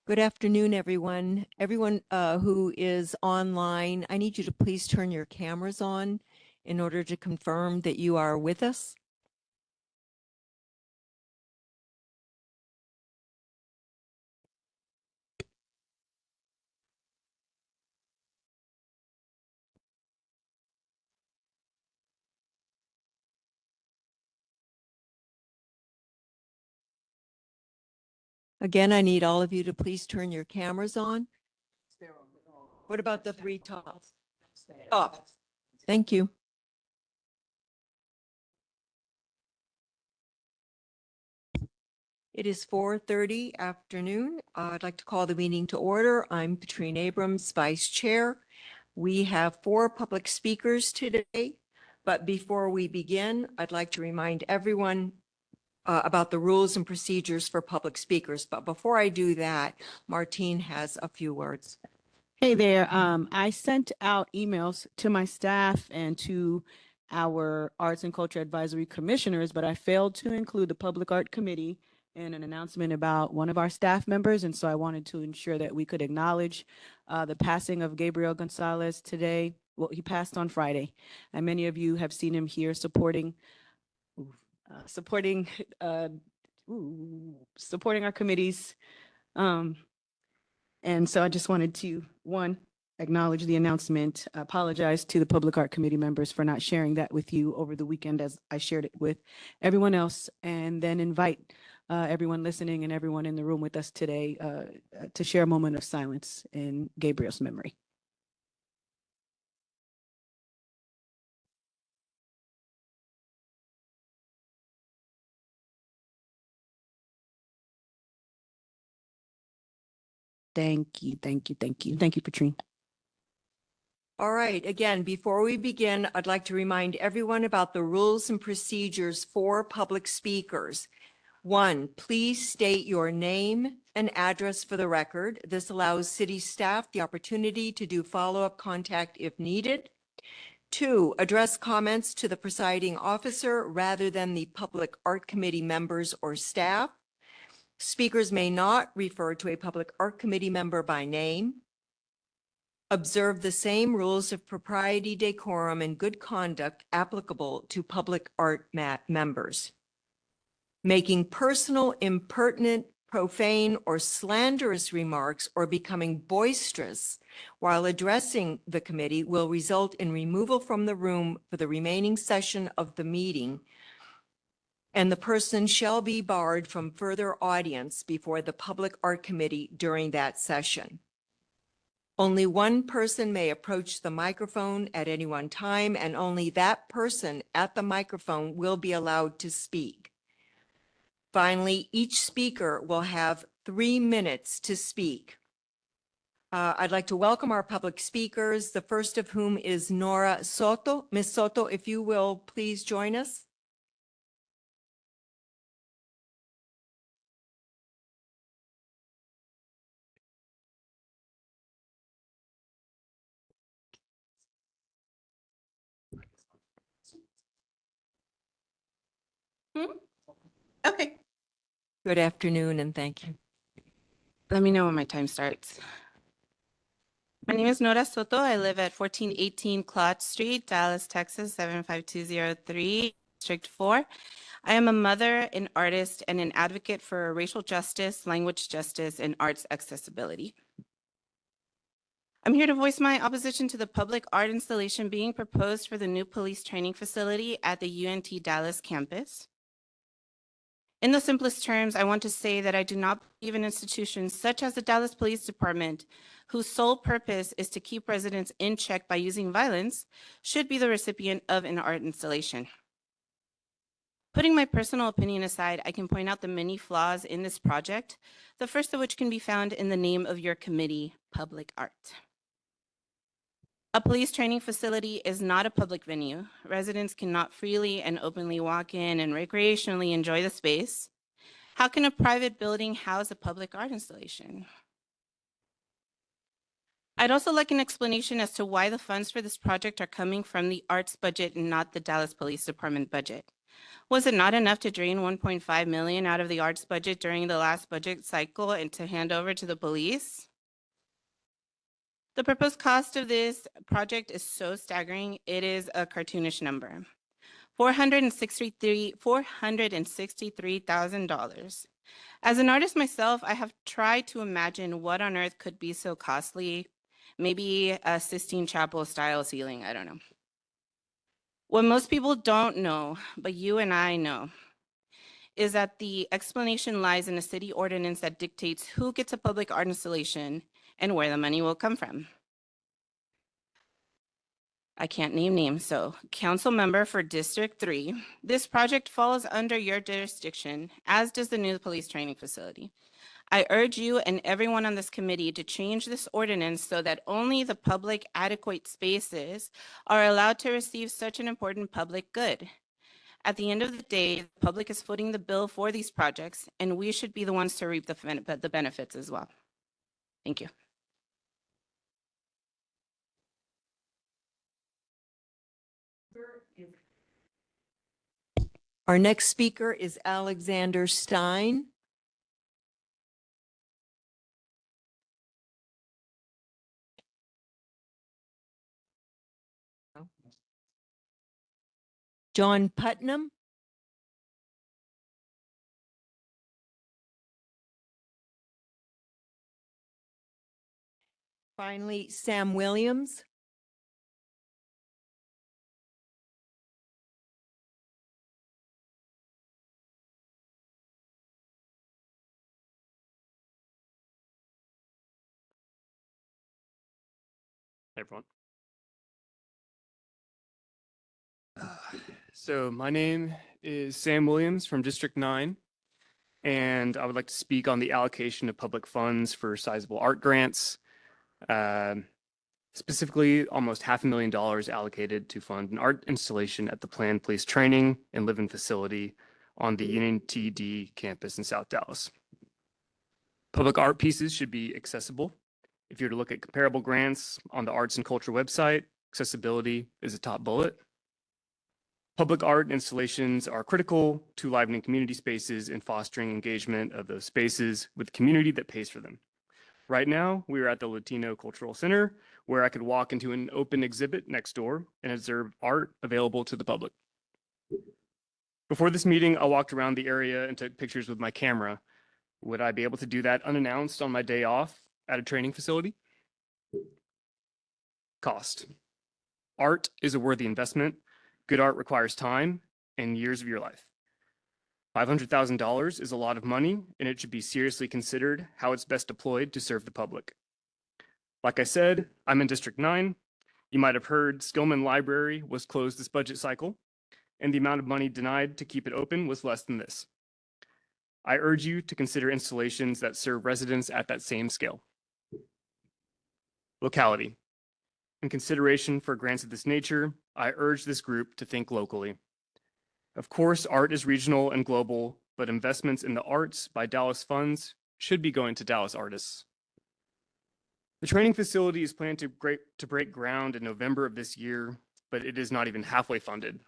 Good afternoon, everyone. Everyone who is online, I need you to please turn your cameras on in order to confirm that you are with us. Again, I need all of you to please turn your cameras on. What about the three tops? Off. Thank you. It is 4:30 afternoon. I'd like to call the meeting to order. I'm Patrine Abrams, Vice Chair. We have 4 public speakers today, but before we begin, I'd like to remind everyone about the rules and procedures for public speakers. But before I do that, Martine has a few words. Hey there. I sent out emails to my staff and to our Arts and Culture Advisory Commissioners, but I failed to include the Public Art Committee in an announcement about one of our staff members. And so I wanted to ensure that we could acknowledge the passing of Gabriel Gonzalez today. Well, he passed on Friday, and many of you have seen him here supporting our committees. And so I just wanted to, one, acknowledge the announcement, apologize to the Public Art Committee members for not sharing that with you over the weekend as I shared it with everyone else, and then invite everyone listening and everyone in the room with us today to share a moment of silence in Gabriel's memory. Thank you, thank you, thank you. Thank you, Patrine. All right, again, before we begin, I'd like to remind everyone about the rules and procedures for public speakers. 1, please state your name and address for the record. This allows city staff the opportunity to do follow-up contact if needed. 2, address comments to the presiding officer rather than the Public Art Committee members or staff. Speakers may not refer to a Public Art Committee member by name. Observe the same rules of propriety, decorum, and good conduct applicable to public art members. Making personal, impertinent, profane, or slanderous remarks or becoming boisterous while addressing the committee will result in removal from the room for the remaining session of the meeting, and the person shall be barred from further audience before the Public Art Committee during that session. Only one person may approach the microphone at any one time, and only that person at the microphone will be allowed to speak. Finally, each speaker will have 3 minutes to speak. I'd like to welcome our public speakers, the first of whom is Nora Soto. Ms. Soto, if you will please join us. Okay. Good afternoon and thank you. Let me know when my time starts. My name is Nora Soto. I live at 1418 Claude Street, Dallas, Texas, 75203, District 4. I am a mother, an artist, and an advocate for racial justice, language justice, and arts accessibility. I'm here to voice my opposition to the public art installation being proposed for the new police training facility at the UNT Dallas campus. In the simplest terms, I want to say that I do not believe in institutions such as the Dallas Police Department, whose sole purpose is to keep residents in check by using violence, should be the recipient of an art installation. Putting my personal opinion aside, I can point out the many flaws in this project, the first of which can be found in the name of your committee, Public Art. A police training facility is not a public venue. Residents cannot freely and openly walk in and recreationally enjoy the space. How can a private building house a public art installation? I'd also like an explanation as to why the funds for this project are coming from the arts budget and not the Dallas Police Department budget. Was it not enough to drain 1.5 million out of the arts budget during the last budget cycle and to hand over to the police? The proposed cost of this project is so staggering, it is a cartoonish number. $463,000. As an artist myself, I have tried to imagine what on earth could be so costly. Maybe a Sistine Chapel style ceiling, I don't know. What most people don't know, but you and I know, is that the explanation lies in a city ordinance that dictates who gets a public art installation and where the money will come from. I can't name names, so council member for District 3, this project falls under your jurisdiction, as does the new police training facility. I urge you and everyone on this committee to change this ordinance so that only the public adequate spaces are allowed to receive such an important public good. At the end of the day, the public is footing the bill for these projects, and we should be the ones to reap the benefits as well. Thank you. Our next speaker is Alexander Stein. John Putnam. Finally, Sam Williams. Hey, everyone. So my name is Sam Williams from District 9, and I would like to speak on the allocation of public funds for sizable art grants. Specifically, almost $500,000 allocated to fund an art installation at the Planned Police Training and Living Facility on the Union TD campus in South Dallas. Public art pieces should be accessible. If you were to look at comparable grants on the Arts and Culture website, accessibility is a top bullet. Public art installations are critical to livening community spaces and fostering engagement of those spaces with the community that pays for them. Right now, we are at the Latino Cultural Center, where I could walk into an open exhibit next door and observe art available to the public. Before this meeting, I walked around the area and took pictures with my camera. Would I be able to do that unannounced on my day off at a training facility? Cost. Art is a worthy investment. Good art requires time and years of your life. $500,000 is a lot of money, and it should be seriously considered how it's best deployed to serve the public. Like I said, I'm in District 9. You might have heard Skillman Library was closed this budget cycle, and the amount of money denied to keep it open was less than this. I urge you to consider installations that serve residents at that same scale. Locality. In consideration for grants of this nature, I urge this group to think locally. Of course, art is regional and global, but investments in the arts by Dallas funds should be going to Dallas artists. The training facility is planned to break ground in November of this year, but it is not even halfway funded.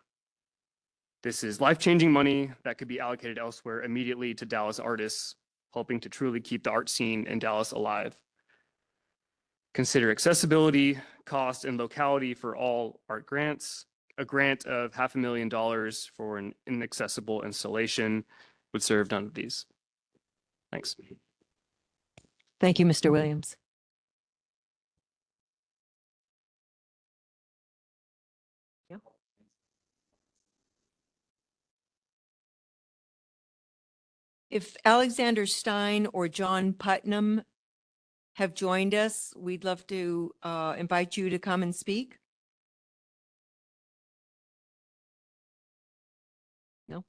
This is life-changing money that could be allocated elsewhere immediately to Dallas artists, helping to truly keep the art scene in Dallas alive. Consider accessibility, cost, and locality for all art grants. A grant of $500,000 for an inaccessible installation would serve none of these. Thanks. Thank you, Mr. Williams. If Alexander Stein or John Putnam have joined us, we'd love to invite you to come and speak. No?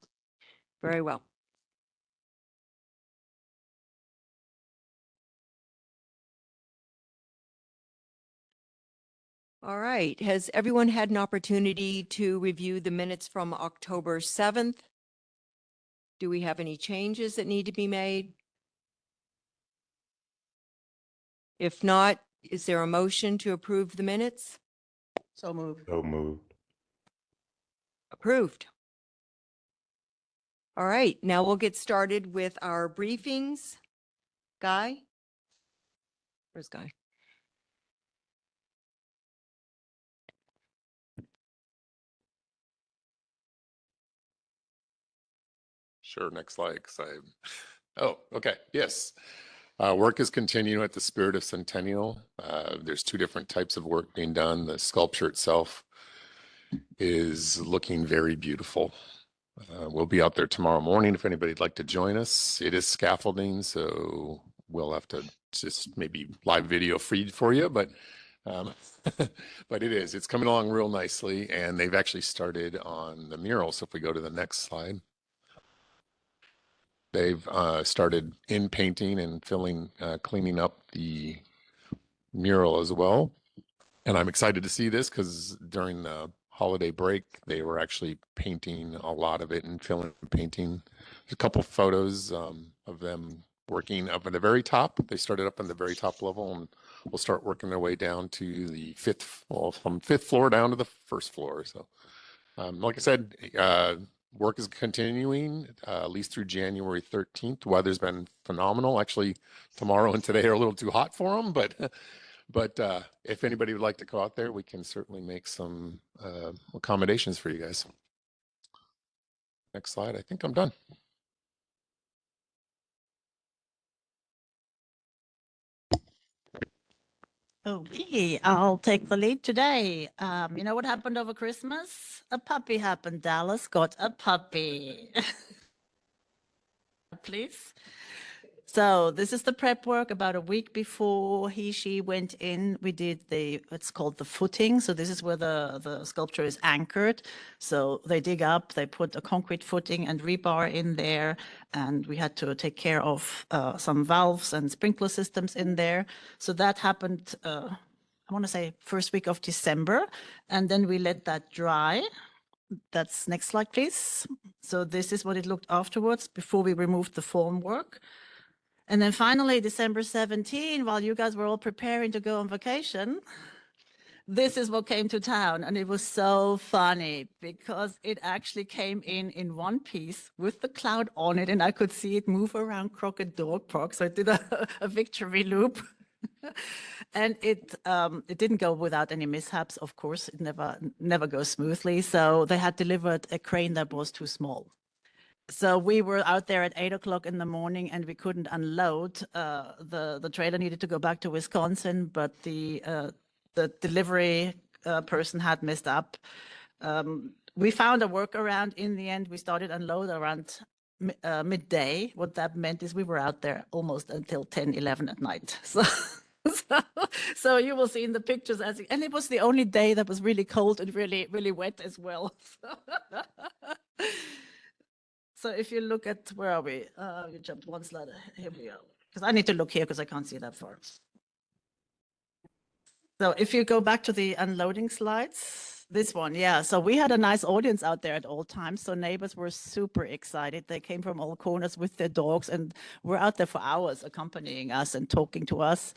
Very well. All right. Has everyone had an opportunity to review the minutes from October 7th? Do we have any changes that need to be made? If not, is there a motion to approve the minutes? So moved. So moved. Approved. All right, now we'll get started with our briefings. Guy? Where's Guy? Sure, next slide, 'cause oh, okay, yes. Work is continuing at the Spirit of Centennial. There's two different types of work being done. The sculpture itself is looking very beautiful. We'll be out there tomorrow morning if anybody'd like to join us. It is scaffolding, so we'll have to just maybe live video feed for you, but but it's coming along real nicely, and they've actually started on the mural. So if we go to the next slide. They've started in painting and cleaning up the mural as well. And I'm excited to see this because during the holiday break, they were actually painting a lot of it and filling painting. There's a couple photos of them working up at the very top. They started up on the very top level and will start working their way down to the from fifth floor down to the first floor. So like I said, work is continuing at least through January 13th. Weather's been phenomenal. Actually, tomorrow and today are a little too hot for them, but if anybody would like to go out there, we can certainly make some accommodations for you guys. Next slide. I think I'm done. Okay, I'll take the lead today. You know what happened over Christmas? A puppy happened. Dallas got a puppy. Please. So this is the prep work about a week before she went in. We did it's called the footing. So this is where the sculpture is anchored. So they dig up, they put a concrete footing and rebar in there. And we had to take care of some valves and sprinkler systems in there. So that happened, I want to say first week of December. And then we let that dry. That's next slide, please. So this is what it looked afterwards before we removed the formwork. And then finally, December 17, while you guys were all preparing to go on vacation, this is what came to town. And it was so funny because it actually came in one piece with the cloud on it. And I could see it move around Crockett Dog Park. So it did a victory loop. And it didn't go without any mishaps. Of course, it never goes smoothly. So they had delivered a crane that was too small. So we were out there at 8 o'clock in the morning and we couldn't unload. The trailer needed to go back to Wisconsin, but the delivery person had messed up. We found a workaround in the end. We started unload around midday. What that meant is we were out there almost until 10, 11 at night. So you will see in the pictures and it was the only day that was really cold and really, really wet as well. So if you look at, where are we? You jumped one slide. Here we go. Because I need to look here because I can't see that far. So if you go back to the unloading slides, this one, yeah. So we had a nice audience out there at all times. So neighbors were super excited. They came from all corners with their dogs and were out there for hours accompanying us and talking to us.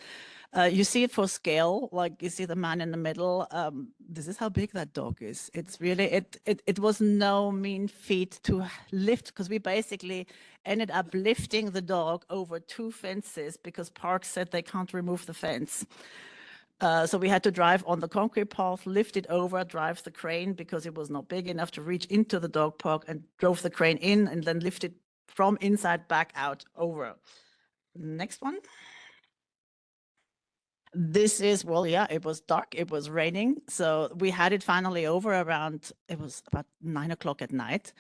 You see it for scale, like you see the man in the middle. This is how big that dog is. It's really, it was no mean feat to lift, because we basically ended up lifting the dog over 2 fences because Park said they can't remove the fence. So we had to drive on the concrete path, lift it over, drive the crane because it was not big enough to reach into the dog park, and drove the crane in and then lift it from inside back out over. Next one. This is, well, yeah, it was dark, it was raining. So we had it finally over around, it was about 9 o'clock at night.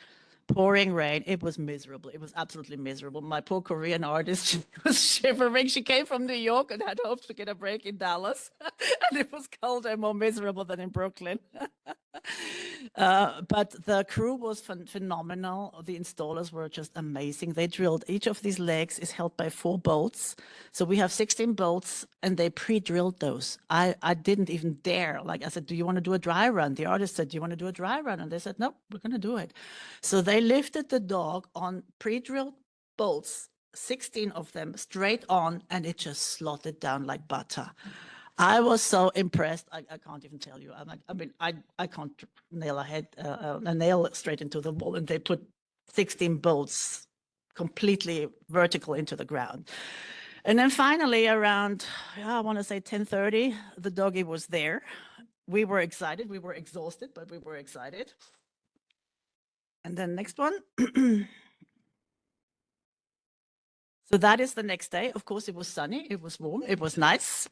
Pouring rain. It was miserable. It was absolutely miserable. My poor Korean artist, she was shivering. She came from New York and had hoped to get a break in Dallas. And it was colder and more miserable than in Brooklyn. But the crew was phenomenal. The installers were just amazing. They drilled, each of these legs is held by 4 bolts. So we have 16 bolts and they pre-drilled those. I didn't even dare. Like I said, do you want to do a dry run? The artist said, do you want to do a dry run? And they said, no, we're going to do it. So they lifted the dog on pre-drilled bolts, 16 of them straight on, and it just slotted down like butter. I was so impressed. I can't even tell you. I can't nail a nail straight into the wall, and they put 16 bolts completely vertical into the ground. And then finally around, I want to say 10:30, the doggy was there. We were excited. We were exhausted, but we were excited. And then next one. So that is the next day. Of course, it was sunny, it was warm, it was nice.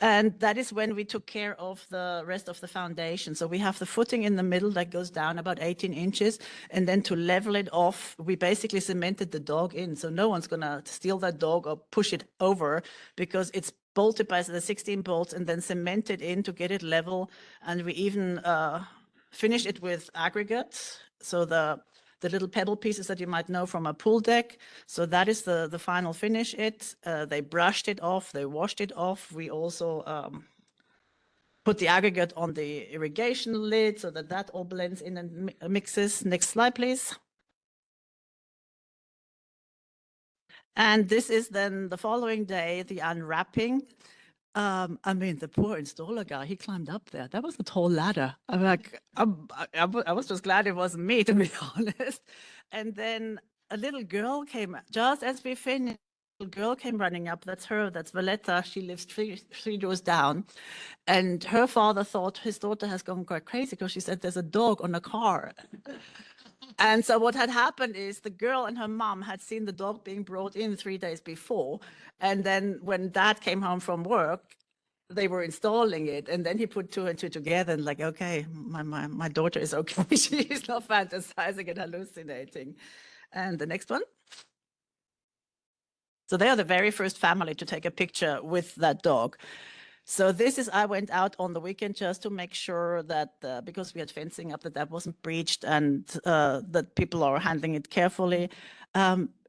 And that is when we took care of the rest of the foundation. So we have the footing in the middle that goes down about 18 inches. And then to level it off, we basically cemented the dog in. So no one's going to steal that dog or push it over because it's bolted by the 16 bolts and then cemented in to get it level. And we even finished it with aggregate. So the little pebble pieces that you might know from a pool deck. So that is the final finish. They brushed it off, they washed it off. We also put the aggregate on the irrigation lid so that that all blends in and mixes. Next slide, please. And this is then the following day, the unwrapping. I mean, the poor installer guy, he climbed up there. That was a tall ladder. I'm like, I was just glad it wasn't me, to be honest. And then a little girl came, just as we finished, a little girl came running up. That's her, that's Valletta. She lives three doors down. And her father thought his daughter has gone quite crazy because she said there's a dog on a car. And so what had happened is the girl and her mom had seen the dog being brought in 3 days before. And then when dad came home from work, they were installing it. And then he put two and two together and like, okay, my daughter is okay. She's not fantasizing and hallucinating. And the next one. So they are the very first family to take a picture with that dog. So this is, I went out on the weekend just to make sure that, because we had fencing up, that wasn't breached and that people are handling it carefully.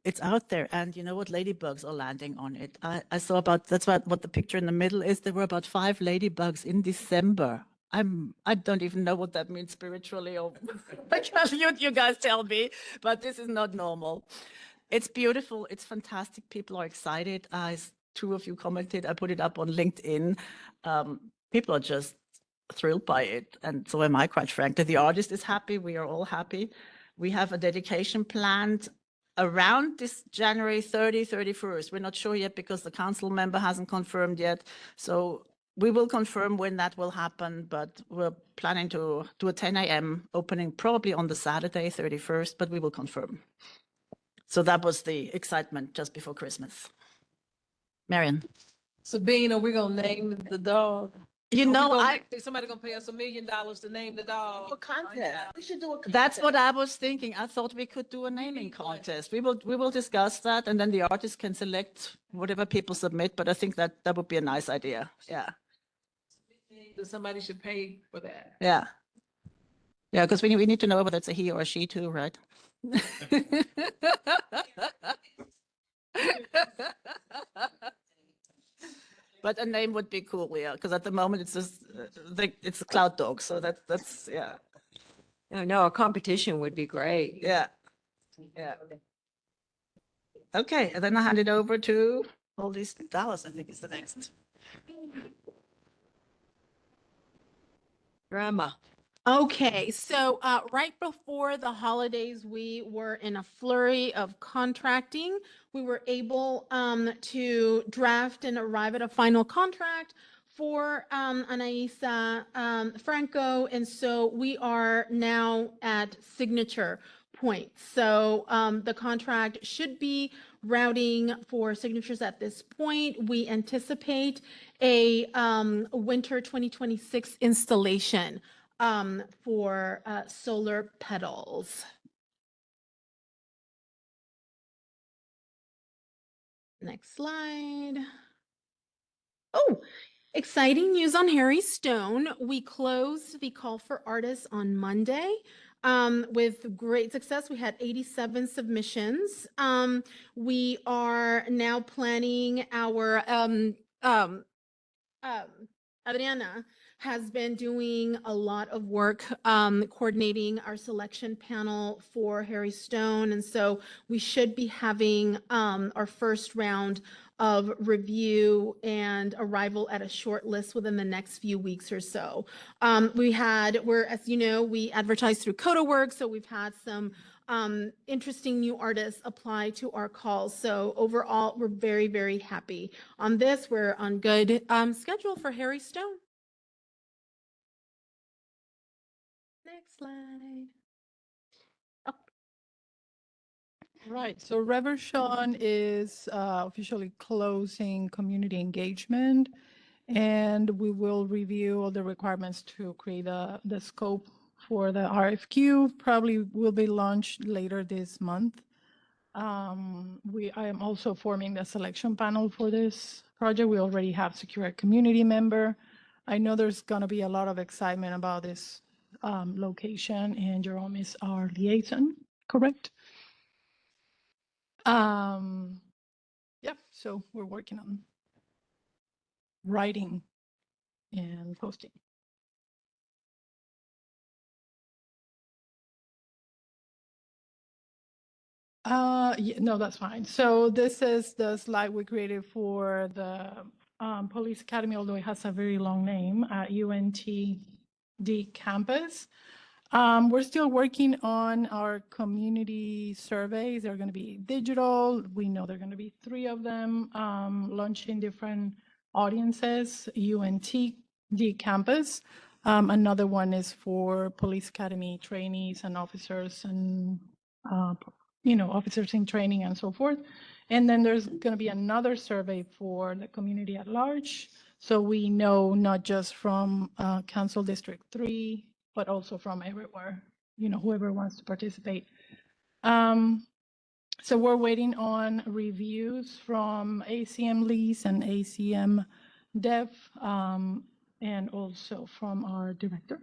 It's out there. And you know what? Ladybugs are landing on it. I saw about, that's what the picture in the middle is. There were about 5 ladybugs in December. I don't even know what that means spiritually or you guys tell me, but this is not normal. It's beautiful. It's fantastic. People are excited. 2 of you commented, I put it up on LinkedIn. People are just thrilled by it. And so am I, quite frankly. The artist is happy. We are all happy. We have a dedication planned around this January 30, 31st. We're not sure yet because the council member hasn't confirmed yet. So we will confirm when that will happen, but we're planning to do a 10 a.m. opening probably on the Saturday, 31st, but we will confirm. So that was the excitement just before Christmas. Marion. Sabina, we're gonna name the dog. You know, Somebody gonna pay us $1 million to name the dog. We should do a contest. That's what I was thinking. I thought we could do a naming contest. We will discuss that, and then the artist can select whatever people submit. But I think that would be a nice idea. Yeah. Somebody should pay for that. Yeah. Yeah, because we need to know whether it's a he or a she too, right? But a name would be cool, yeah, because at the moment it's just it's a cloud dog, so that's yeah. No, a competition would be great. Yeah. Yeah. Okay, and then I hand it over to Aldis Dallas, I think is the next. Grandma. Okay, so right before the holidays, we were in a flurry of contracting. We were able to draft and arrive at a final contract for Anaisa Franco, and so we are now at signature point. So the contract should be routing for signatures at this point. We anticipate a winter 2026 installation for solar pedals. Next slide. Oh, exciting news on Harry Stone. We closed the call for artists on Monday with great success. We had 87 submissions. We are now planning our Adriana has been doing a lot of work coordinating our selection panel for Harry Stone. And so we should be having our first round of review and arrival at a short list within the next few weeks or so. As you know, we advertise through CodaWorks, so we've had some interesting new artists apply to our calls. So overall, we're very, very happy on this. We're on good schedule for Harry Stone. Next slide. Right, so Reverchon is officially closing community engagement, and we will review all the requirements to create the scope for the RFQ. Probably will be launched later this month. I am also forming the selection panel for this project. We already have secured a community member. I know there's going to be a lot of excitement about this location, and Jerome is our liaison, correct? Yeah, so we're working on writing and posting. Yeah, no, that's fine. So this is the slide we created for the Police Academy, although it has a very long name, UNTD campus. We're still working on our community surveys. They're going to be digital. We know there are going to be 3 of them, launching different audiences, UNTD campus. Another one is for Police Academy trainees and officers and, officers in training and so forth. And then there's going to be another survey for the community at large. So we know not just from Council District 3, but also from everywhere, whoever wants to participate. So we're waiting on reviews from ACM Lease and ACM Dev, and also from our director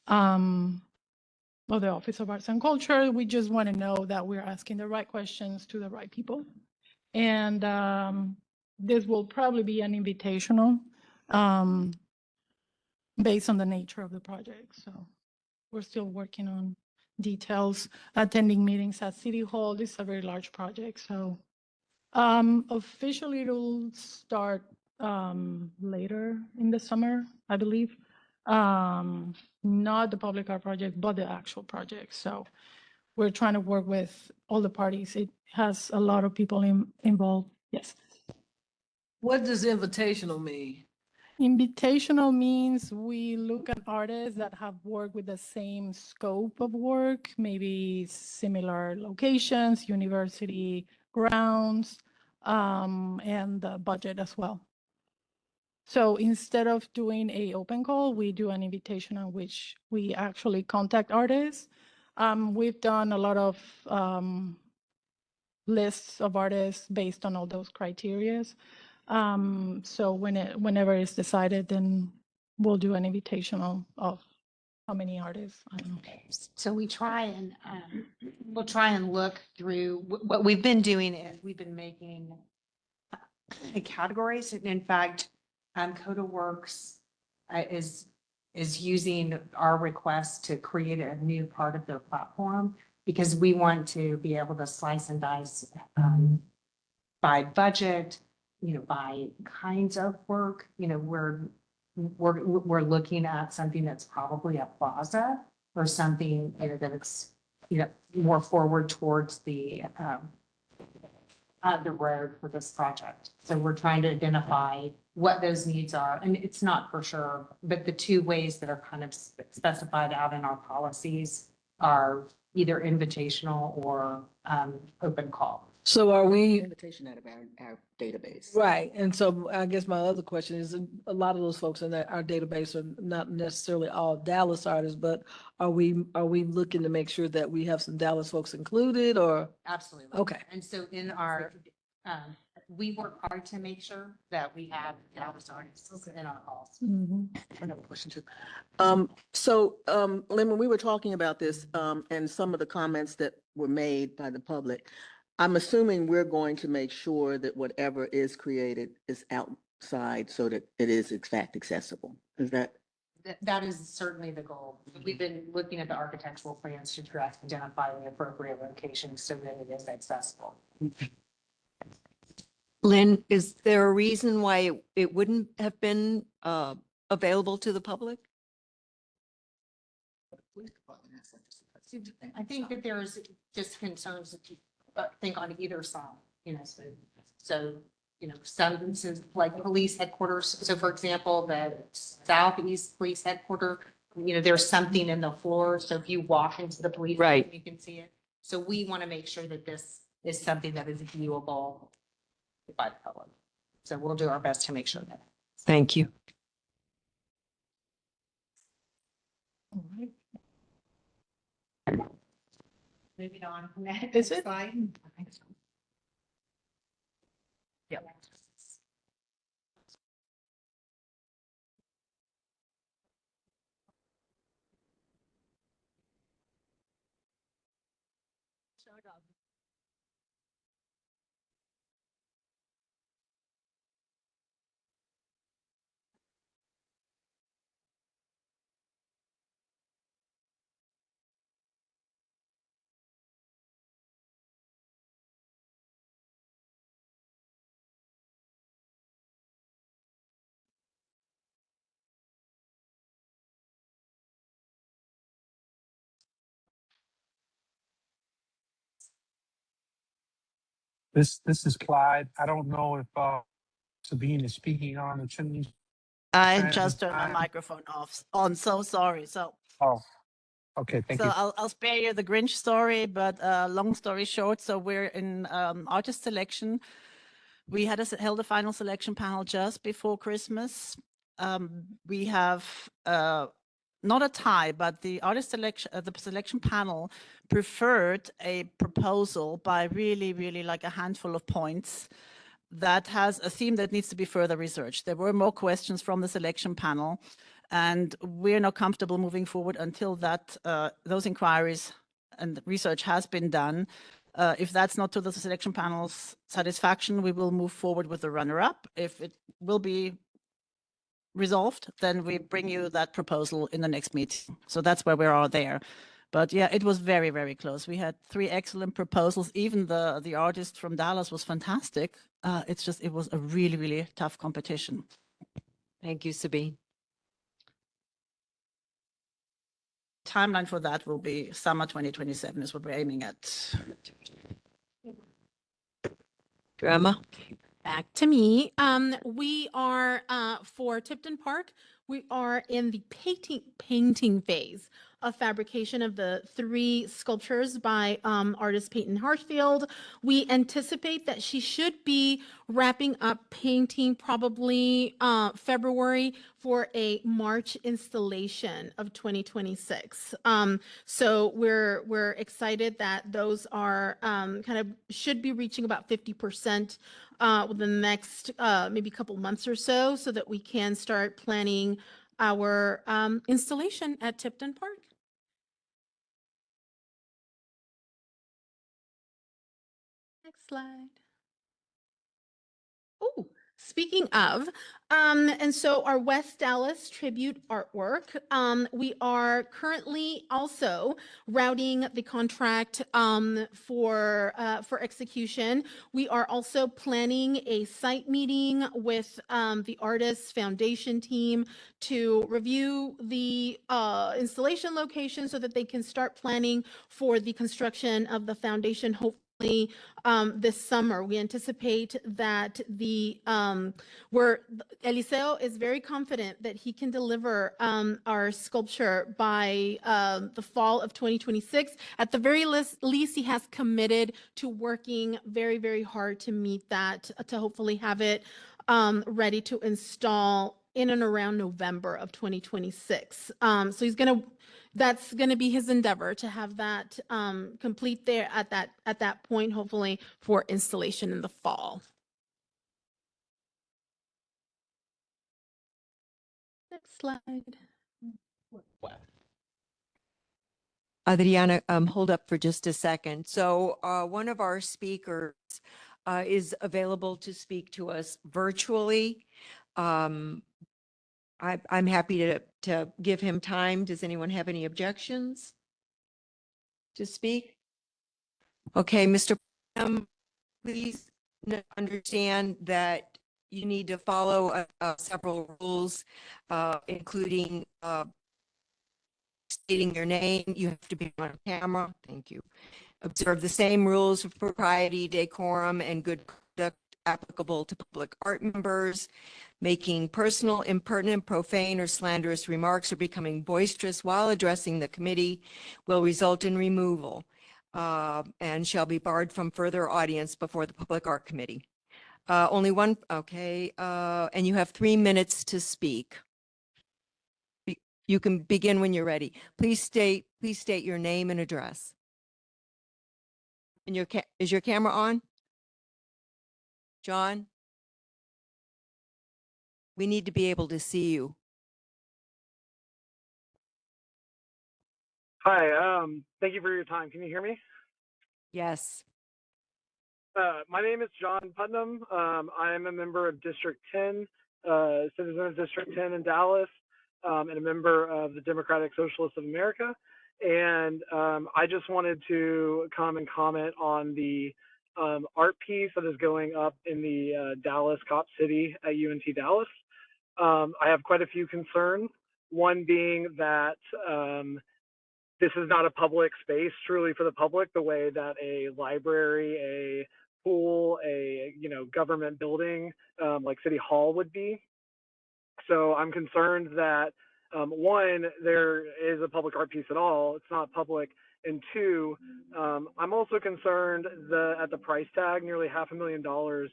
of the Office of Arts and Culture. We just want to know that we're asking the right questions to the right people. And this will probably be an invitational based on the nature of the project. So we're still working on details, attending meetings at City Hall. This is a very large project. So officially it'll start later in the summer, I believe. Not the public art project, but the actual project. So we're trying to work with all the parties. It has a lot of people involved. Yes. What does invitational mean? Invitational means we look at artists that have worked with the same scope of work, maybe similar locations, university grounds, and the budget as well. So instead of doing a open call, we do an invitation on which we actually contact artists. We've done a lot of lists of artists based on all those criterias. So whenever it's decided, then we'll do an invitational of how many artists. I don't know. So we try and, we'll try and look through, what we've been doing is we've been making categories. And in fact, CodaWorks is using our request to create a new part of their platform because we want to be able to slice and dice by budget, by kinds of work. We're looking at something that's probably a plaza or something that's more forward towards the road for this project. So we're trying to identify what those needs are, and it's not for sure, but the 2 ways that are kind of specified out in our policies are either invitational or open call. So are we, Invitation out of our database. right, and so I guess my other question is, a lot of those folks in our database are not necessarily all Dallas artists, but are we looking to make sure that we have some Dallas folks included, or? Absolutely. Okay. And so in our, we work hard to make sure that we have Dallas artists in our calls. I have a question too. Lynn, when we were talking about this, and some of the comments that were made by the public, I'm assuming we're going to make sure that whatever is created is outside so that it is in fact accessible. Is that? That is certainly the goal. We've been looking at the architectural plans to try to identify the appropriate locations so that it is accessible. Lynn, is there a reason why it wouldn't have been available to the public? I think that there's just concerns that you think on either side, so, some instances like police headquarters. So for example, the Southeast Police Headquarters, there's something in the floor. So if you walk into the police, Right. station, you can see it. So we want to make sure that this is something that is viewable by the public. So we'll do our best to make sure that. Thank you. Moving on. Is it? Yep. This is Clyde. I don't know if Sabine is speaking on the chimney. I Right, just turned my I- microphone on, so sorry. So, Oh, okay, thank you. I'll spare you the Grinch story, but long story short, so we're in artist selection. We had held a final selection panel just before Christmas. We have not a tie, but the artist selection, the selection panel preferred a proposal by really like a handful of points that has a theme that needs to be further researched. There were more questions from the selection panel, and we're not comfortable moving forward until that those inquiries and research has been done. If that's not to the selection panel's satisfaction, we will move forward with the runner-up. If it will be resolved, then we bring you that proposal in the next meeting. So that's where we are there. But yeah, it was very close. We had 3 excellent proposals. Even the artist from Dallas was fantastic. It's just, it was a really tough competition. Thank you, Sabine. Timeline for that will be summer 2027 is what we're aiming at. Emma? Back to me. We are for Tipton Park, we are in the painting phase of fabrication of the 3 sculptures by artist Peyton Harshfield. We anticipate that she should be wrapping up painting probably February for a March installation of 2026. So we're excited that those are kind of should be reaching about 50% within the next maybe couple months or so that we can start planning our installation at Tipton Park. Next slide. Oh, speaking of, and so our West Dallas tribute artwork, we are currently also routing the contract for execution. We are also planning a site meeting with the Artists Foundation team to review the installation location so that they can start planning for the construction of the foundation, hopefully this summer. We anticipate that Eliseo is very confident that he can deliver our sculpture by the fall of 2026. At the very least, he has committed to working very hard to meet that, to hopefully have it ready to install in and around November of 2026. So that's going to be his endeavor to have that complete there at that point, hopefully for installation in the fall. Next slide. Adriana, hold up for just a second. So one of our speakers is available to speak to us virtually. I'm happy to give him time. Does anyone have any objections to speak? Okay, Mr. Please understand that you need to follow several rules, including stating your name. You have to be on camera. Thank you. Observe the same rules of propriety, decorum, and good conduct applicable to public art members. Making personal, impertinent, profane, or slanderous remarks or becoming boisterous while addressing the committee will result in removal and shall be barred from further audience before the Public Art Committee. Only one, okay, and you have 3 minutes to speak. You can begin when you're ready. Please state your name and address. And is your camera on? John? We need to be able to see you. Hi, thank you for your time. Can you hear me? Yes. My name is John Putnam. I am a member of District 10, citizen of District 10 in Dallas, and a member of the Democratic Socialists of America. And I just wanted to come and comment on the art piece that is going up in the Dallas Cop City at UNT Dallas. I have quite a few concerns. One being that this is not a public space truly for the public, the way that a library, a pool, a government building like City Hall would be. So I'm concerned that one, there is a public art piece at all. It's not public. And two, I'm also concerned at the price tag, nearly $500,000,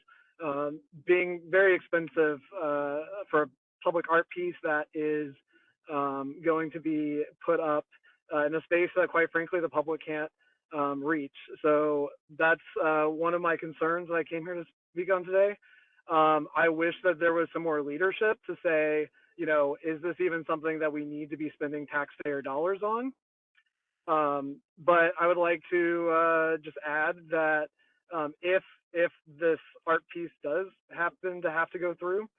being very expensive for a public art piece that is going to be put up in a space that, quite frankly, the public can't reach. So that's one of my concerns that I came here to speak on today. I wish that there was some more leadership to say, is this even something that we need to be spending taxpayer dollars on? But I would like to just add that if this art piece does happen to have to go through,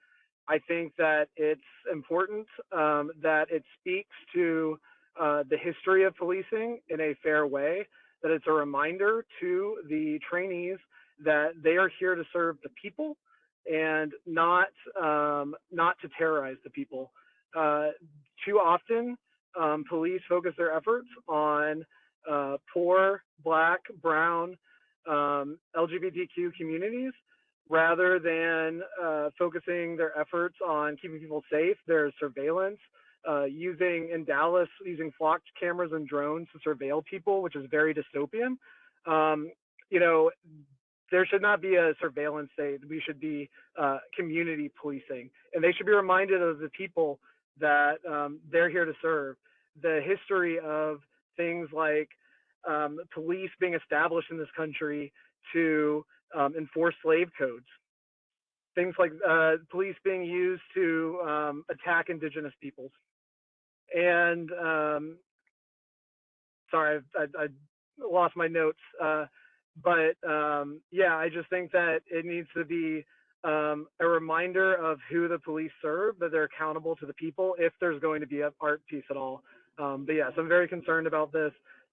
I think that it's important that it speaks to the history of policing in a fair way, that it's a reminder to the trainees that they are here to serve the people and not to terrorize the people. Too often, police focus their efforts on poor, Black, brown, LGBTQ communities rather than focusing their efforts on keeping people safe. There's surveillance, in Dallas, using flocked cameras and drones to surveil people, which is very dystopian. There should not be a surveillance state. We should be community policing, and they should be reminded of the people that they're here to serve. The history of things like police being established in this country to enforce slave codes, things like police being used to attack indigenous peoples. And sorry, I lost my notes. But I just think that it needs to be a reminder of who the police serve, that they're accountable to the people if there's going to be an art piece at all. But yes, I'm very concerned about this,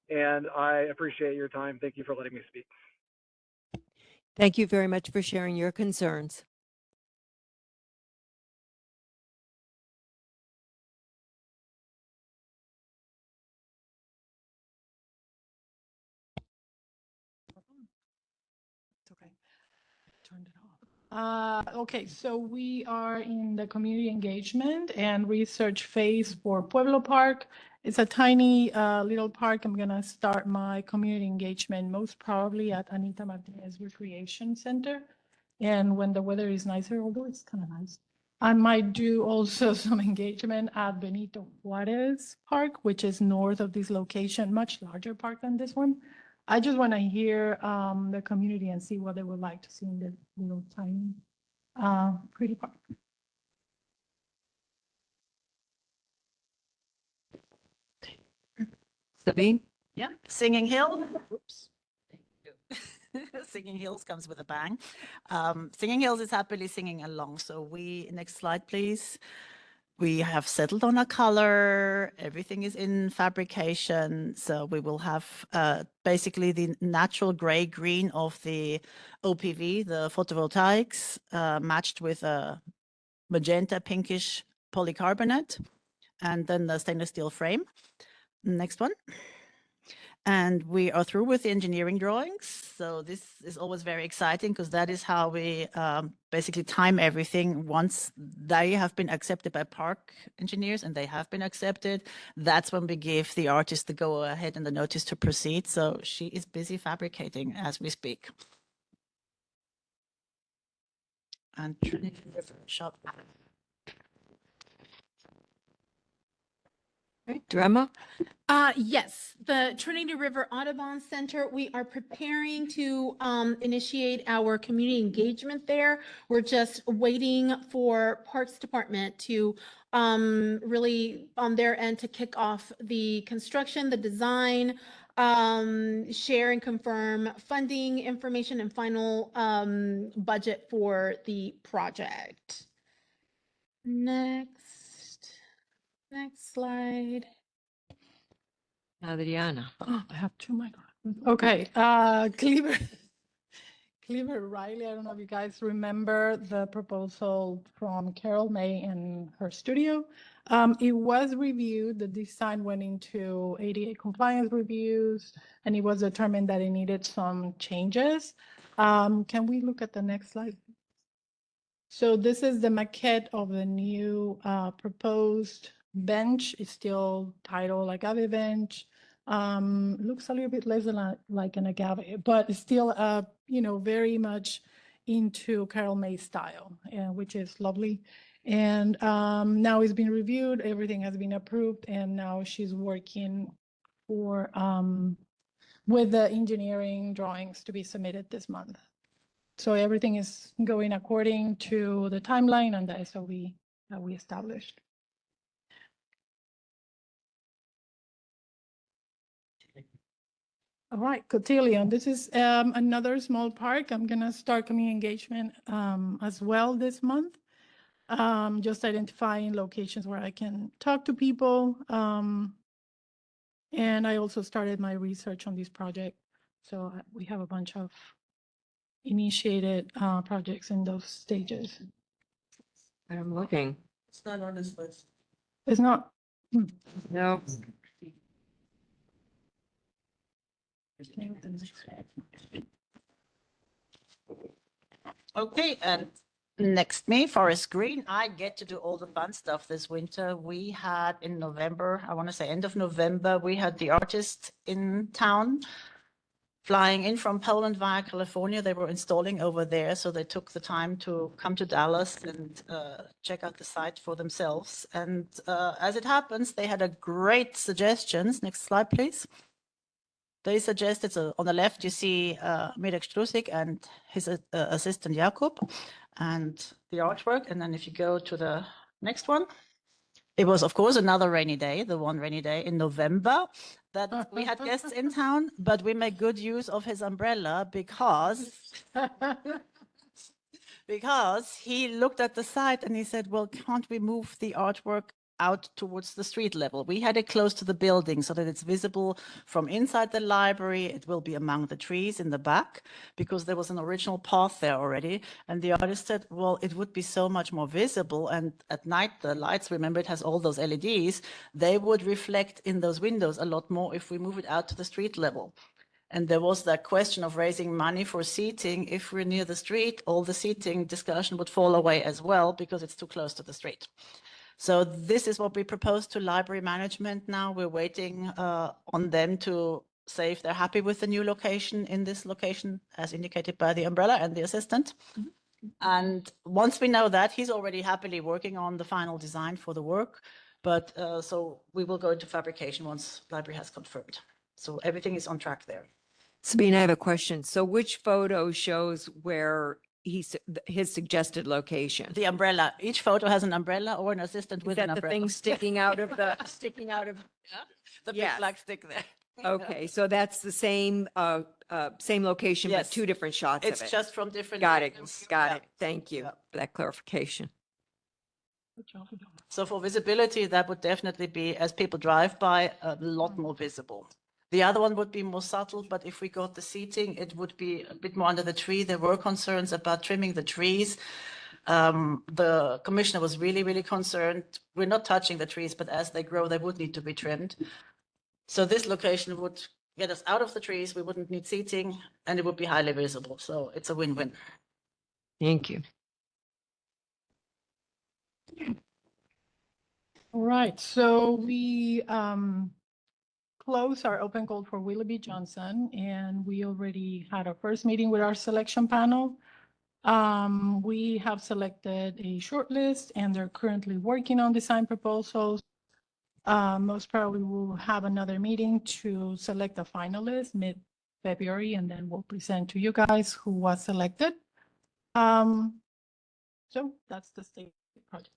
and I appreciate your time. Thank you for letting me speak. Thank you very much for sharing your concerns. It's okay. Turned it off. Okay, so we are in the community engagement and research phase for Pueblo Park. It's a tiny little park. I'm gonna start my community engagement most probably at Anita Martinez Recreation Center. And when the weather is nicer, although it's kind of nice, I might do also some engagement at Benito Juarez Park, which is north of this location, much larger park than this one. I just want to hear the community and see what they would like to see in the little tiny, pretty park. Sabine? Yeah, Singing Hill. Oops. Singing Hills comes with a bang. Singing Hills is happily singing along. So next slide, please. We have settled on a color. Everything is in fabrication. So we will have basically the natural gray green of the OPV, the photovoltaics, matched with a magenta pinkish polycarbonate, and then the stainless steel frame. Next one. And we are through with the engineering drawings. So this is always very exciting because that is how we basically time everything. Once they have been accepted by park engineers and they have been accepted, that's when we give the artist the go ahead and the notice to proceed. So she is busy fabricating as we speak. And Trinity River shop. Drema? Yes, the Trinity River Audubon Center, we are preparing to initiate our community engagement there. We're just waiting for Parks Department to really on their end to kick off the construction, the design, share and confirm funding information and final budget for the project. Next slide. Adriana. Oh, I have two microphones. Okay, Cleaver, Cleaver Riley, I don't know if you guys remember the proposal from Carol May in her studio. It was reviewed, the design went into ADA compliance reviews, and it was determined that it needed some changes. Can we look at the next slide? So this is the maquette of the new proposed bench. It's still titled agave bench. Looks a little bit less than like an agave, but it's still, very much into Carol May style, which is lovely. And now it's been reviewed, everything has been approved, and now she's working for with the engineering drawings to be submitted this month. So everything is going according to the timeline and the SOP that we established. All right, Cotillion, this is another small park. I'm gonna start community engagement as well this month. Just identifying locations where I can talk to people. And I also started my research on this project. So we have a bunch of initiated projects in those stages. I'm looking. It's not on this list. It's not. No. Okay, and next me, Forest Green. I get to do all the fun stuff this winter. We had in November, I want to say end of November, we had the artists in town flying in from Poland via California. They were installing over there, so they took the time to come to Dallas and check out the site for themselves. And as it happens, they had a great suggestions. Next slide, please. They suggested, so on the left, you see Mirek Strusik and his assistant Jakub and the artwork. And then if you go to the next one, it was, of course, another rainy day, the one rainy day in November that we had guests in town, but we made good use of his umbrella because he looked at the site and he said, well, can't we move the artwork out towards the street level? We had it close to the building so that it's visible from inside the library. It will be among the trees in the back because there was an original path there already. And the artist said, well, it would be so much more visible. And at night, the lights, remember, it has all those LEDs, they would reflect in those windows a lot more if we move it out to the street level. And there was that question of raising money for seating. If we're near the street, all the seating discussion would fall away as well because it's too close to the street. So this is what we propose to library management now. We're waiting on them to say if they're happy with the new location in this location, as indicated by the umbrella and the assistant. And once we know that, he's already happily working on the final design for the work. But so we will go into fabrication once library has confirmed. So everything is on track there. Sabine, I have a question. So which photo shows where his suggested location? The umbrella. Each photo has an umbrella or an assistant Is with that an the umbrella. thing sticking out of the, The big Yes. black stick there. okay, so that's the same location, but Yes. two different shots of It's it. just from different. Got it, angles. got Yeah. it. Thank you Yeah. for that clarification. So for visibility, that would definitely be, as people drive by, a lot more visible. The other one would be more subtle, but if we got the seating, it would be a bit more under the tree. There were concerns about trimming the trees. The commissioner was really, really concerned. We're not touching the trees, but as they grow, they would need to be trimmed. So this location would get us out of the trees, we wouldn't need seating, and it would be highly visible. So it's a win-win. Thank you. All right, so we closed our open call for Willoughby Johnson, and we already had our first meeting with our selection panel. We have selected a short list, and they're currently working on design proposals. Most probably we'll have another meeting to select a finalist mid-February, and then we'll present to you guys who was selected. So that's the state project.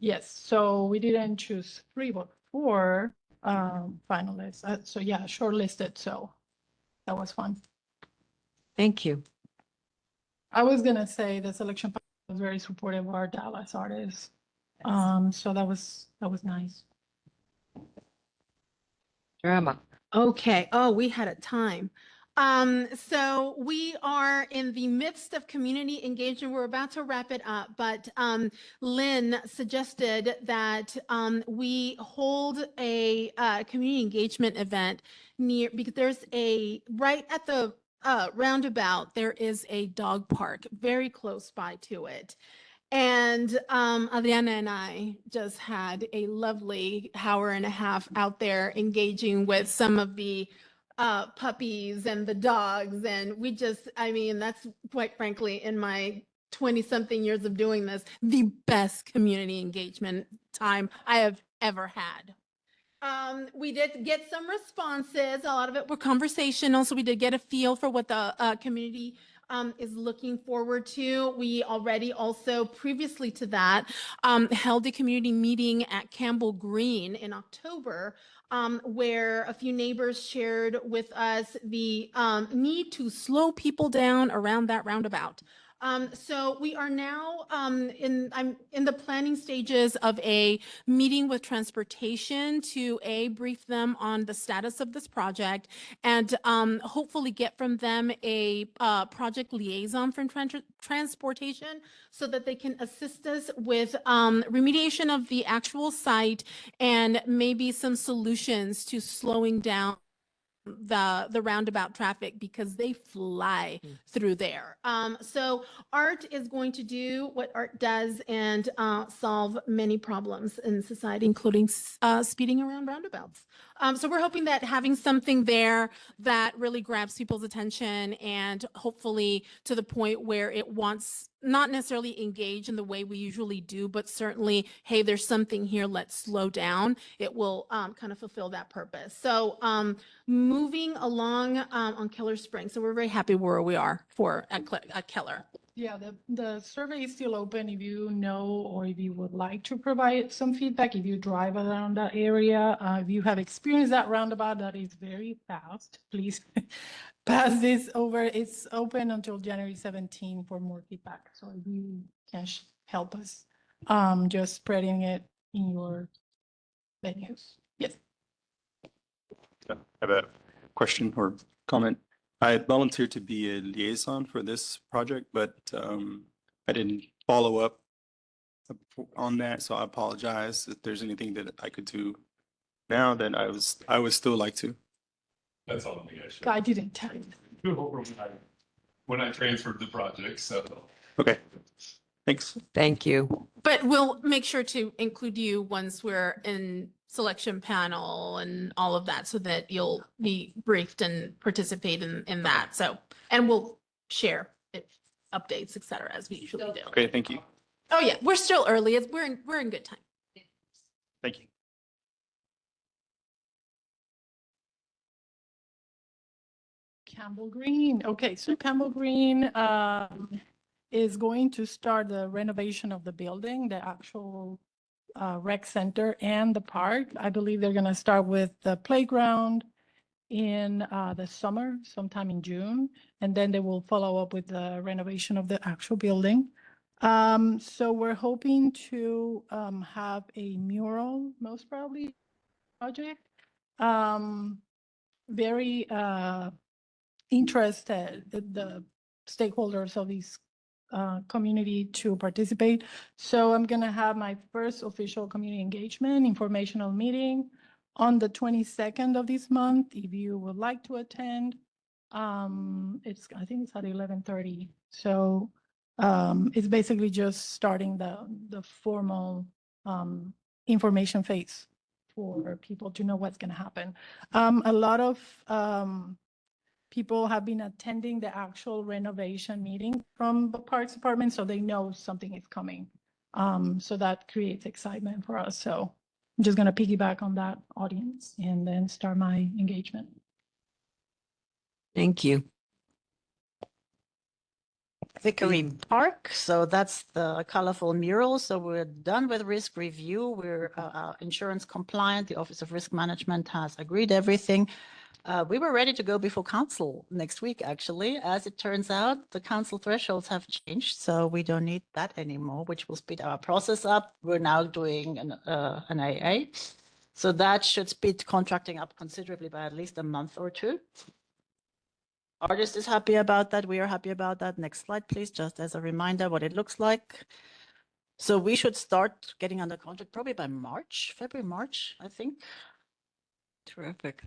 Yes, so we didn't choose 3, but 4 finalists. So yeah, shortlisted, so that was fun. Thank you. I was gonna say the selection panel was very supportive of our Dallas artists. So that was nice. Drama. Okay. Oh, we had a time. So we are in the midst of community engagement. We're about to wrap it up, but Lynn suggested that we hold a community engagement event near, because there's right at the roundabout, there is a dog park very close by to it. And Adriana and I just had a lovely hour and a half out there engaging with some of the puppies and the dogs. And we just, I mean, that's quite frankly, in my 20-something years of doing this, the best community engagement time I have ever had. We did get some responses. A lot of it were conversational, so we did get a feel for what the community is looking forward to. We already also previously to that held a community meeting at Campbell Green in October, where a few neighbors shared with us the need to slow people down around that roundabout. So we are now I'm in the planning stages of a meeting with transportation to brief them on the status of this project, and hopefully get from them a project liaison from transportation so that they can assist us with remediation of the actual site and maybe some solutions to slowing down the roundabout traffic, because they fly through there. So art is going to do what art does and solve many problems in society, including speeding around roundabouts. So we're hoping that having something there that really grabs people's attention, and hopefully to the point where it wants not necessarily engage in the way we usually do, but certainly, hey, there's something here, let's slow down. It will kind of fulfill that purpose. So moving along on Keller Springs. So we're very happy where we are at Keller. Yeah, the survey is still open if you know, or if you would like to provide some feedback, if you drive around that area, if you have experienced that roundabout that is very fast, please pass this over. It's open until January 17 for more feedback. So if you can help us, just spreading it in your venues. Yes. I have a question or comment. I volunteered to be a liaison for this project, but I didn't follow up on that, so I apologize if there's anything that I could do now. That I would still like to. That's all the issue. I didn't tell you. When I transferred the project, so. Okay, thanks. Thank you. But we'll make sure to include you once we're in selection panel and all of that, so that you'll be briefed and participate in that. So, and we'll share updates, et cetera, as we usually do. Okay, thank you. Oh yeah, we're still early. We're in good time. Thank you. Campbell Green. Okay, so Campbell Green is going to start the renovation of the building, the actual rec center and the park. I believe they're going to start with the playground in the summer, sometime in June, and then they will follow up with the renovation of the actual building. So we're hoping to have a mural, most probably, project. Very interested, the stakeholders of these community to participate. So I'm going to have my first official community engagement informational meeting on the 22nd of this month. If you would like to attend, I think it's at 11:30. So it's basically just starting the formal information phase for people to know what's going to happen. A lot of people have been attending the actual renovation meeting from the Parks Department, so they know something is coming. So that creates excitement for us. So I'm just going to piggyback on that audience and then start my engagement. Thank you. Vickery Park, so that's the colorful mural. So we're done with risk review. We're insurance compliant. The Office of Risk Management has agreed everything. We were ready to go before council next week, actually. As it turns out, the council thresholds have changed, so we don't need that anymore, which will speed our process up. We're now doing an AA. So that should speed contracting up considerably by at least a month or two. Artist is happy about that. We are happy about that. Next slide, please, just as a reminder what it looks like. So we should start getting under contract probably by March, February, March, I think. Terrific.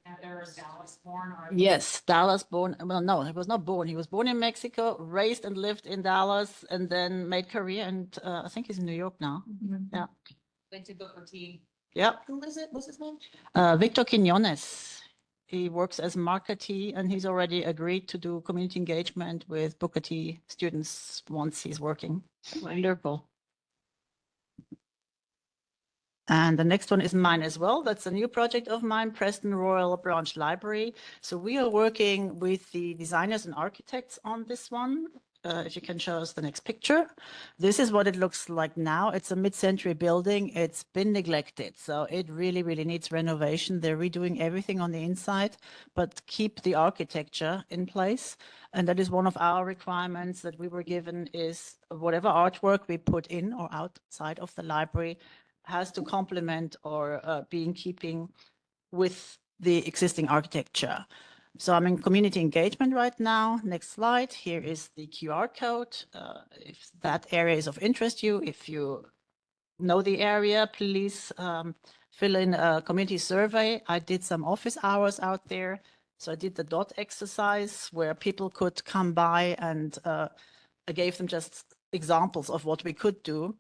Now there's Dallas born. Yes, Dallas born. Well, no, he was not born. He was born in Mexico, raised and lived in Dallas, and then made career. And I think he's in New York now. Yeah. Went to Booker T. Yeah. Who is it? What's his name? Victor Quinones. He works as marketee, and he's already agreed to do community engagement with Booker T students once he's working. Wonderful. And the next one is mine as well. That's a new project of mine, Preston Royal Branch Library. So we are working with the designers and architects on this one. If you can show us the next picture. This is what it looks like now. It's a mid-century building. It's been neglected. So it really, really needs renovation. They're redoing everything on the inside, but keep the architecture in place. And that is one of our requirements that we were given is whatever artwork we put in or outside of the library has to complement or be in keeping with the existing architecture. So I'm in community engagement right now. Next slide. Here is the QR code. If that area is of interest to you, if you know the area, please fill in a community survey. I did some office hours out there. So I did the dot exercise where people could come by, and I gave them just examples of what we could do.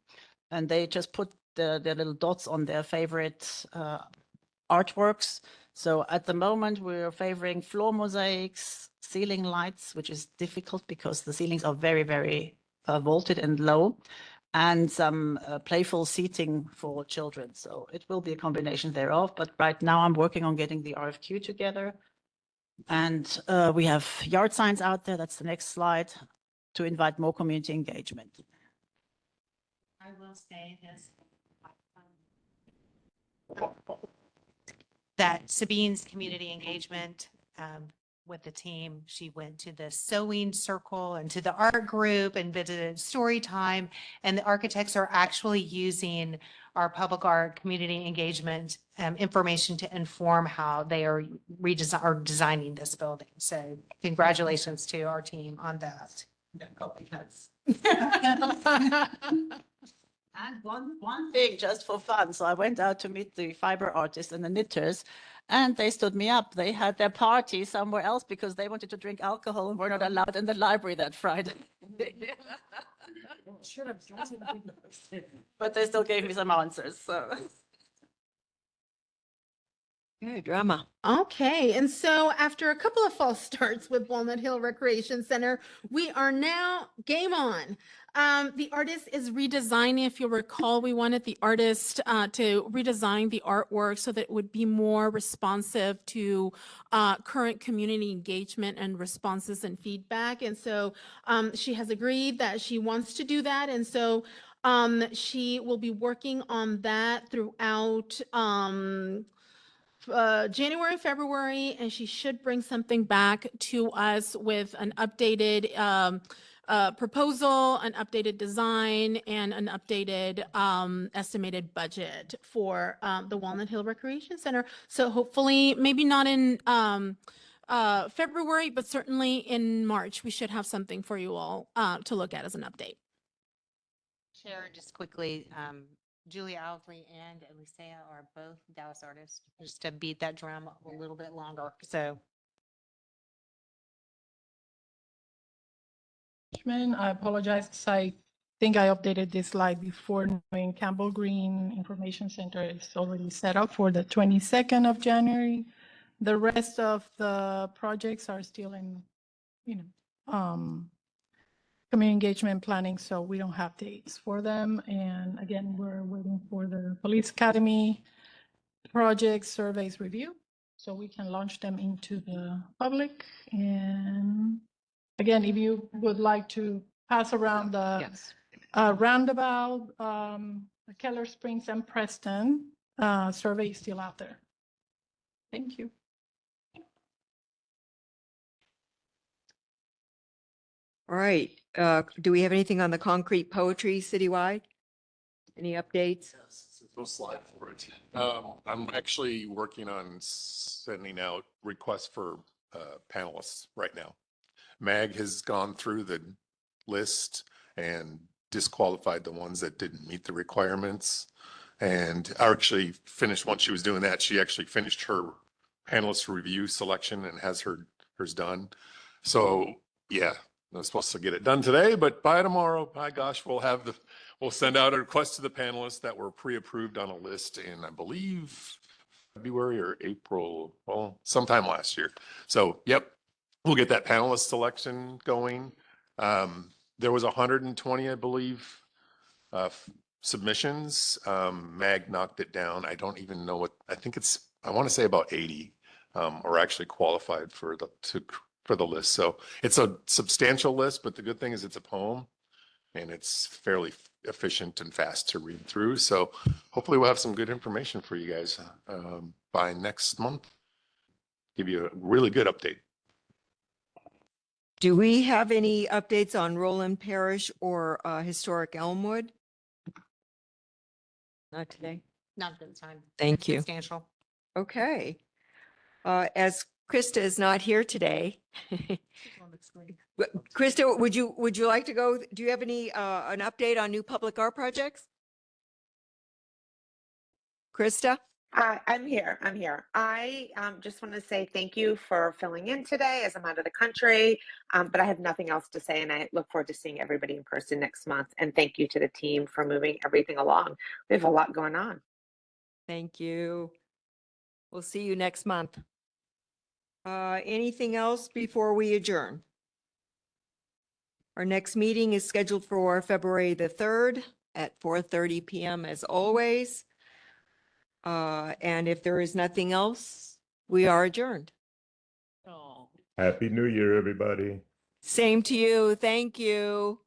And they just put their little dots on their favorite artworks. So at the moment, we're favoring floor mosaics, ceiling lights, which is difficult because the ceilings are very, very vaulted and low, and some playful seating for children. So it will be a combination thereof. But right now, I'm working on getting the RFQ together. And we have yard signs out there. That's the next slide, to invite more community engagement. I will say this. That Sabine's community engagement with the team, she went to the sewing circle and to the art group and visited story time. And the architects are actually using our public art community engagement information to inform how they are designing this building. So congratulations to our team on that. And one thing, just for fun. So I went out to meet the fiber artists and the knitters, and they stood me up. They had their party somewhere else because they wanted to drink alcohol and were not allowed in the library that Friday. But they still gave me some answers. So. Good drama. Okay, and so after a couple of false starts with Walnut Hill Recreation Center, we are now game on. The artist is redesigning. If you'll recall, we wanted the artist to redesign the artwork so that it would be more responsive to current community engagement and responses and feedback. And so she has agreed that she wants to do that. And so she will be working on that throughout January, February, and she should bring something back to us with an updated proposal, an updated design, and an updated estimated budget for the Walnut Hill Recreation Center. So hopefully, maybe not in February, but certainly in March, we should have something for you all to look at as an update. Chair, just quickly, Julie Owsley and Elisea are both Dallas artists, just to beat that drum a little bit longer. So I apologize, 'cause I think I updated this slide before knowing Campbell Green Information Center is already set up for the 22nd of January. The rest of the projects are still in, community engagement planning, so we don't have dates for them. And again, we're waiting for the Police Academy project surveys review, so we can launch them into the public. And again, if you would like to pass around the roundabout, Keller Springs and Preston survey is still out there. Thank you. All right. Do we have anything on the concrete poetry citywide? Any updates? No slide for it. I'm actually working on sending out requests for panelists right now. MAG has gone through the list and disqualified the ones that didn't meet the requirements. And I actually finished, once she was doing that, she actually finished her panelist review selection and has hers done. So yeah, I'm supposed to get it done today, but by tomorrow, by gosh, we'll send out a request to the panelists that were pre-approved on a list in, I believe, February or April, well, sometime last year. So yep, we'll get that panelist selection going. There was 120, I believe, submissions. MAG knocked it down. I don't even know what, I think I want to say about 80 are actually qualified for the list. So it's a substantial list, but the good thing is it's a poem and it's fairly efficient and fast to read through. So hopefully we'll have some good information for you guys by next month. Give you a really good update. Do we have any updates on Roland Parish or historic Elmwood? Not today. not at the time. Thank you. Substantial. Okay. As Krista is not here today. Krista, would you like to go? Do you have an update on new public art projects? Krista? I'm here. I just want to say thank you for filling in today as I'm out of the country, but I have nothing else to say, and I look forward to seeing everybody in person next month. And thank you to the team for moving everything along. We have a lot going on. Thank you. We'll see you next month. Anything else before we adjourn? Our next meeting is scheduled for February the 3rd at 4:30 p.m. as always. And if there is nothing else, we are adjourned. Happy New Year, everybody. Same to you. Thank you.